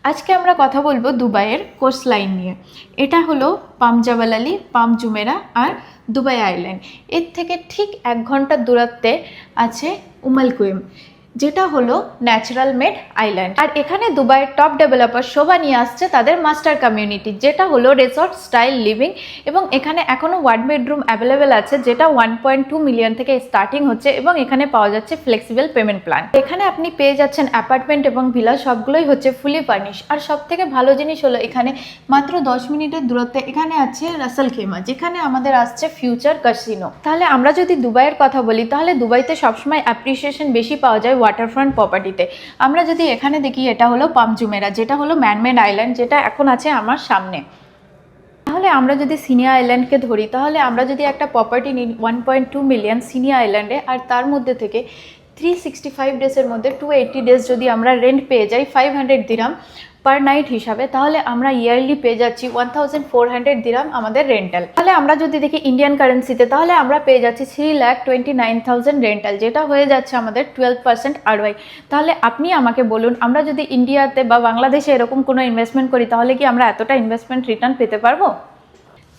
আজকে আমরা কথা বলবো দুবাইয়ের কোস্ট লাইন নিয়ে। এটা হলো পাম জাবাল আলী, পাম জুমেরা আর দুবাই আইল্যান্ড। এর থেকে ঠিক 1 ঘন্টার দূরত্বে আছে উমাল কুয়েম, যেটা হলো ন্যাচারাল মেড আইল্যান্ড। আর এখানে দুবাইয়ের টপ ডেভেলপার শোভা নিয়ে আসছে তাদের মাস্টার কমিউনিটি, যেটা হলো রিসর্ট স্টাইল লিভিং। এবং এখানে এখনও 1 বেডরুম অ্যাভেলেবেল আছে, যেটা 1.2 মিলিয়ন থেকে স্টার্টিং হচ্ছে এবং এখানে পাওয়া যাচ্ছে ফ্লেক্সিবল পেমেন্ট প্ল্যান। এখানে আপনি পেয়ে যাচ্ছেন অ্যাপার্টমেন্ট এবং ভিলা, সবগুলোই হচ্ছে ফুলি ফার্নিশ। আর সব থেকে ভালো জিনিস হলো এখানে মাত্র 10 মিনিটের দূরত্বে এখানে আছে রাসেল খেমা, যেখানে আমাদের আসছে ফিউচার ক্যাসিনো। তাহলে আমরা যদি দুবাইয়ের কথা বলি, তাহলে দুবাইতে সবসময় অ্যাপ্রিসিয়েশন বেশি পাওয়া যায় ওয়াটারফ্রন্ট প্রপার্টিতে। আমরা যদি এখানে দেখি, এটা হলো পাম জুমেরা, যেটা হলো ম্যানমেড আইল্যান্ড, যেটা এখন আছে আমার সামনে। তাহলে আমরা যদি সিনিয়া আইল্যান্ডকে ধরি, তাহলে আমরা যদি একটা প্রপার্টি নিই 1.2 মিলিয়ন সিনিয়া আইল্যান্ডে, আর তার মধ্যে থেকে 365 ডেজের মধ্যে 280 ডেজ যদি আমরা রেন্ট পেয়ে যাই 500 দিরাম পার নাইট হিসাবে, তাহলে আমরা ইয়ারলি পেয়ে যাচ্ছি 1400 দিরাম আমাদের রেন্টাল। তাহলে আমরা যদি দেখি ইন্ডিয়ান কারেন্সিতে, তাহলে আমরা পেয়ে যাচ্ছি 3,29,000 রেন্টাল, যেটা হয়ে যাচ্ছে আমাদের 12% আরওয়াই। তাহলে আপনি আমাকে বলুন, আমরা যদি ইন্ডিয়াতে বা বাংলাদেশে এরকম কোনো ইনভেস্টমেন্ট করি, তাহলে কি আমরা এতটা ইনভেস্টমেন্ট রিটার্ন পেতে পারবো?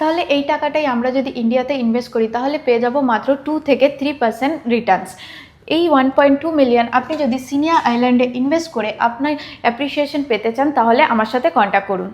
তাহলে এই টাকাটাই আমরা যদি ইন্ডিয়াতে ইনভেস্ট করি, তাহলে পেয়ে যাব মাত্র 2 থেকে 3% রিটার্নস। এই 1.2 মিলিয়ন আপনি যদি সিনিয়া আইল্যান্ডে ইনভেস্ট করে আপনার অ্যাপ্রিসিয়েশন পেতে চান, তাহলে আমার সাথে কন্ট্যাক্ট করুন।